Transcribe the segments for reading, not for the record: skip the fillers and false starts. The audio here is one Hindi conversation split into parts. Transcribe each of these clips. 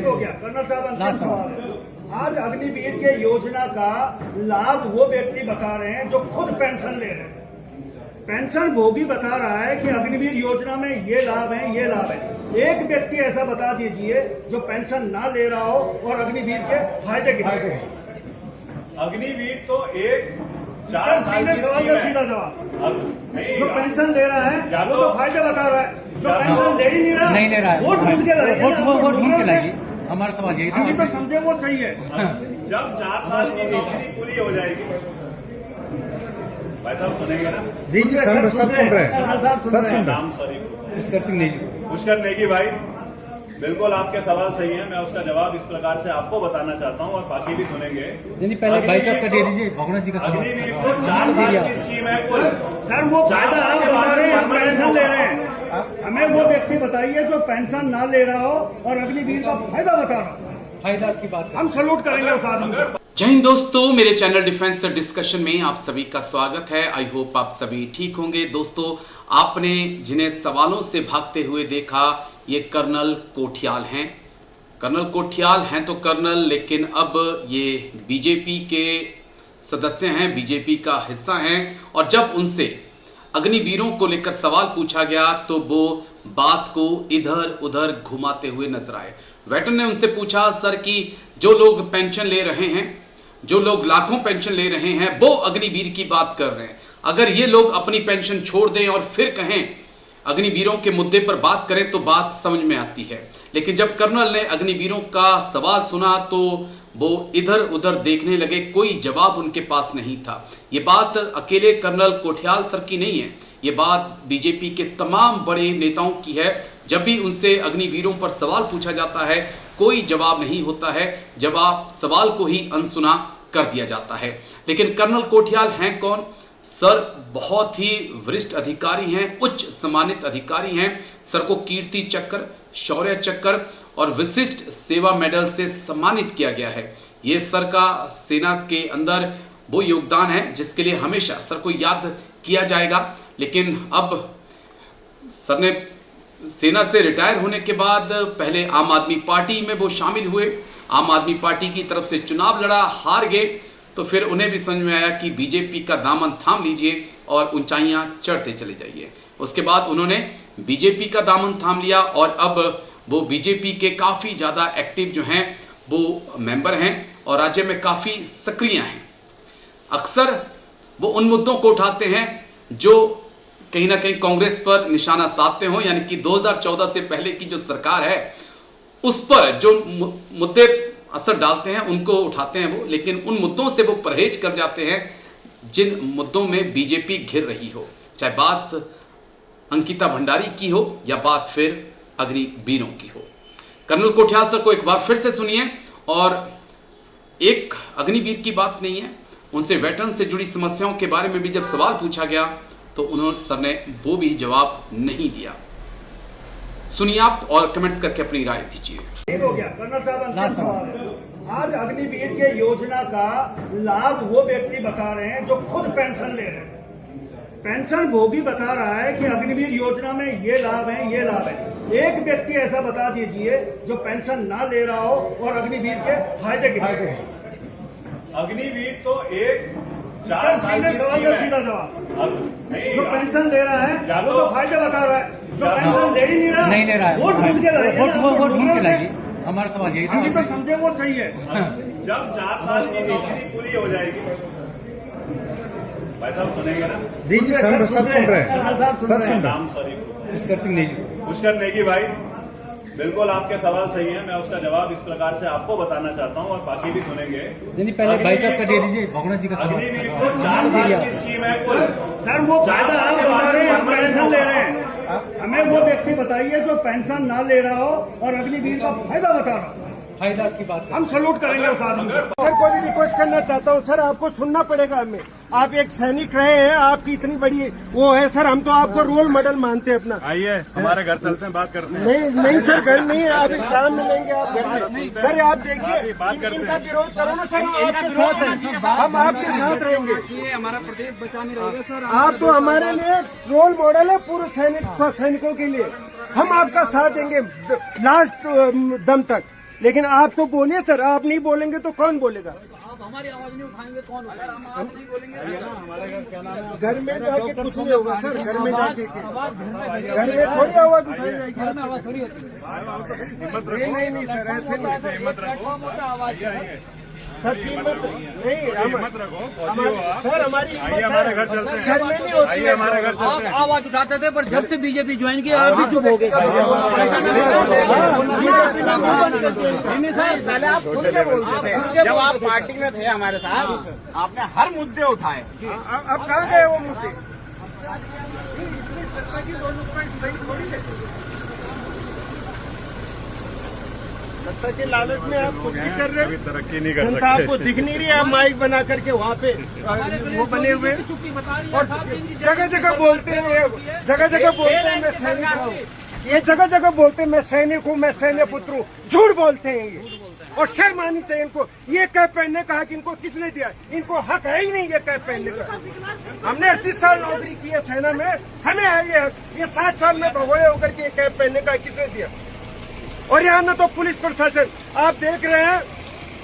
हो गया कर्नल साहब, अंतिम सवाल है। आज अग्निवीर के योजना का लाभ वो व्यक्ति बता रहे हैं जो खुद पेंशन ले रहे हैं। पेंशन भोगी बता रहा है कि अग्निवीर योजना में ये लाभ है, ये लाभ है। एक व्यक्ति ऐसा बता दीजिए जो पेंशन ना ले रहा हो और अग्निवीर के फायदे कितने हैं। अग्निवीर तो एक सर सीधे सवाल का सीधा जवाब। जो पेंशन ले रहा है वो तो फायदे बता रहा है, जो पेंशन ले ही नहीं रहा है वो ढूंढ के लाइए। हमारा सवाल यही था। हम तो समझे वो सही है। जब 4 साल की नौकरी पूरी हो जाएगी, भाई साहब सुनेंगे ना? जी जी सब सुन रहे हैं, सर सुन नाम सॉरी पुष्कर नेगी भाई, बिल्कुल आपके सवाल सही है। मैं उसका जवाब इस प्रकार से आपको बताना चाहता हूँ और बाकी भी सुनेंगे। पहले भाई साहब का दे दीजिए, भगवान जी का सवाल। अग्निवीर को 4 साल की स्कीम है कुल। सर वो फायदा आप बता रहे हैं, हम पेंशन ले रहे हैं। हमें वो व्यक्ति बताइए जो पेंशन ना ले रहा हो और अग्निवीर का फायदा बता रहा हो। फायदा की बात हम सलूट करेंगे उस आदमी को। जय हिंद दोस्तों, मेरे चैनल डिफेंस डिस्कशन में आप सभी का स्वागत है। आई होप आप सभी ठीक होंगे। दोस्तों, आपने जिन्हें सवालों से भागते हुए देखा ये कर्नल कोठियाल हैं। कर्नल कोठियाल हैं तो कर्नल, लेकिन अब ये बीजेपी के सदस्य हैं, बीजेपी का हिस्सा हैं। और जब उनसे अग्निवीरों को लेकर सवाल पूछा गया तो वो बात को इधर उधर घुमाते हुए नजर आए। वेटन ने उनसे पूछा, सर कि जो लोग पेंशन ले रहे हैं, जो लोग लाखों पेंशन ले रहे हैं, वो अग्निवीर की बात कर रहे हैं। अगर ये लोग अपनी पेंशन छोड़ दें और फिर कहें अग्निवीरों के मुद्दे पर बात करें तो बात समझ में आती है। लेकिन जब कर्नल ने अग्निवीरों का सवाल सुना तो वो इधर उधर देखने लगे, कोई जवाब उनके पास नहीं था। ये बात अकेले कर्नल कोठियाल सर की नहीं है, ये बात बीजेपी के तमाम बड़े नेताओं की है। जब भी उनसे अग्निवीरों पर सवाल पूछा जाता है कोई जवाब नहीं होता है, जवाब सवाल को ही अनसुना कर दिया जाता है। लेकिन कर्नल कोठियाल हैं कौन? सर बहुत ही वरिष्ठ अधिकारी हैं, उच्च सम्मानित अधिकारी हैं। सर को कीर्ति चक्र, शौर्य चक्र और विशिष्ट सेवा मेडल से सम्मानित किया गया है। ये सर का सेना के अंदर वो योगदान है जिसके लिए हमेशा सर को याद किया जाएगा। लेकिन अब सर ने सेना से रिटायर होने के बाद पहले आम आदमी पार्टी में वो शामिल हुए, आम आदमी पार्टी की तरफ से चुनाव लड़ा, हार गए। तो फिर उन्हें भी समझ में आया कि बीजेपी का दामन थाम लीजिए और ऊंचाइयां चढ़ते चले जाइए। उसके बाद उन्होंने बीजेपी का दामन थाम लिया और अब वो बीजेपी के काफ़ी ज़्यादा एक्टिव जो हैं वो मेंबर हैं और राज्य में काफ़ी सक्रिय हैं। अक्सर वो उन मुद्दों को उठाते हैं जो कहीं ना कहीं कांग्रेस पर निशाना साधते हो, यानी कि 2014 से पहले की जो सरकार है उस पर जो मुद्दे असर डालते हैं उनको उठाते हैं वो। लेकिन उन मुद्दों से वो परहेज कर जाते हैं जिन मुद्दों में बीजेपी घिर रही हो, चाहे बात अंकिता भंडारी की हो या बात फिर अग्निवीरों की हो। कर्नल कोठियाल सर को एक बार फिर से सुनिए। और एक अग्निवीर की बात नहीं है, उनसे वेटरन से जुड़ी समस्याओं के बारे में भी जब सवाल पूछा गया तो उन्होंने सर ने वो भी जवाब नहीं दिया। सुनिए आप और कमेंट्स करके अपनी राय दीजिए। ठीक हो गया कर्नल साहब, अंतिम सवाल है। आज अग्निवीर के योजना का लाभ वो व्यक्ति बता रहे हैं जो खुद पेंशन ले रहे हैं। पेंशन भोगी बता रहा है कि अग्निवीर योजना में ये लाभ है, ये लाभ है। एक व्यक्ति ऐसा बता दीजिए जो पेंशन ना ले रहा हो और अग्निवीर के फायदे कितने हैं। अग्निवीर तो एक सर सीधे सवाल का सीधा जवाब। जो पेंशन ले रहा है वो तो फायदे बता रहा है, जो पेंशन ले ही नहीं रहा है वो ढूंढ के लाइए। हमारा सवाल यही था। हम तो समझे वो सही है। जब 4 साल की नौकरी पूरी हो जाएगी, भाई साहब सुनेंगे ना? जी जी सब सुन रहे हैं, नाम सॉरी पुष्कर नेगी भाई, बिल्कुल आपके सवाल सही है। मैं उसका जवाब इस प्रकार से आपको बताना चाहता हूँ और बाकी भी सुनेंगे। पहले भाई साहब का दे दीजिए, भगवान जी का सवाल। अग्निवीर को 4 साल की स्कीम है कुल। सर वो फायदा आप बता रहे हैं, हम पेंशन ले रहे हैं। हमें वो व्यक्ति बताइए जो पेंशन ना ले रहा हो और अग्निवीर का फायदा बता रहा हो। फायदा की बात हम सलूट करेंगे उस आदमी को। सर को भी रिक्वेस्ट करना चाहता हूँ, सर आपको सुनना पड़ेगा हमें। आप एक सैनिक रहे हैं, आपकी इतनी बड़ी वो है सर, हम तो आपको रोल मॉडल मानते हैं अपना। आइए हमारे घर चलते हैं, बात करते हैं। नहीं सर, घर नहीं है, आप एग्जाम में लेंगे आप घर में। सर आप देखिए, इनका विरोध करो ना सर, हम आपके साथ हैं, हम आपके साथ रहेंगे। हमारा प्रदेश बचा नहीं रहेगा सर। आप तो हमारे लिए रोल मॉडल है पूर्व सैनिकों के लिए। हम आपका साथ देंगे लास्ट दम तक। लेकिन आप तो बोलिए सर, आप नहीं बोलेंगे तो कौन बोलेगा? आप हमारी आवाज नहीं उठाएंगे कौन उठाएगा? घर में जाके कुछ नहीं होगा सर, घर में जाके आवाज घर में थोड़ी आवाज उठाई जाएगी। घर में आवाज थोड़ी होती है। नहीं सर, ऐसे नहीं प्लेटफॉर्म होता है आवाज सर, नहीं सर, हमारी हमारे घर चलते हैं। घर में नहीं होती है। हमारे घर आप आवाज उठाते थे, पर जब से बीजेपी ज्वाइन किया आप भी चुप हो गए। नहीं सर, पहले आप खुल के बोलते थे जब आप पार्टी में थे हमारे साथ, आपने हर मुद्दे उठाए। अब कहाँ गए वो मुद्दे? सत्ता के लालच में आप कुछ भी कर रहे हो, तरक्की नहीं कर जनता आपको दिख नहीं रही है। आप माइक बना करके वहाँ पे वो बने हुए चुप्पी बता रही और जगह जगह बोलते हैं, जगह जगह बोलते हैं मैं सैनिक हूँ, ये जगह जगह बोलते हैं मैं सैनिक हूँ, मैं सैन्य पुत्र हूँ। झूठ बोलते हैं ये, और शर्म आनी चाहिए इनको। ये कैप पहनने का हक इनको किसने दिया? इनको हक है ही नहीं ये कैप पहनने का। हमने 38 साल नौकरी की है सेना में, हमें है ये हक। ये 7 साल में भगोड़े होकर के ये कैप पहनने का किसने दिया? और यहाँ ना तो पुलिस प्रशासन, आप देख रहे हैं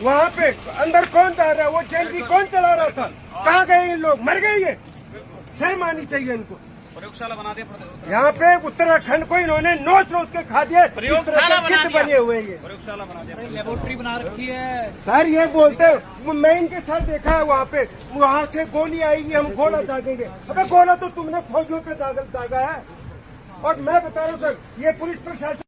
वहाँ पे अंदर कौन जा रहा है, वो जेल कौन चला रहा था? कहाँ गए ये लोग? मर गए ये? शर्म आनी चाहिए इनको। प्रयोगशाला बना दिया, यहाँ पे उत्तराखंड को इन्होंने नोच नोच के खा दिया। प्रयोगशाला बना दिया। बने हुए ये प्रयोगशाला बना दिया। लेबोरेटरी बना रखी है। सर, ये बोलते हैं मैं इनके साथ देखा है वहाँ पे, वहाँ से गोली आएगी हम गोला दागेंगे। अबे गोला तो तुमने फौजियों पे दागा है। और मैं बता रहा हूँ सर, ये पुलिस प्रशासन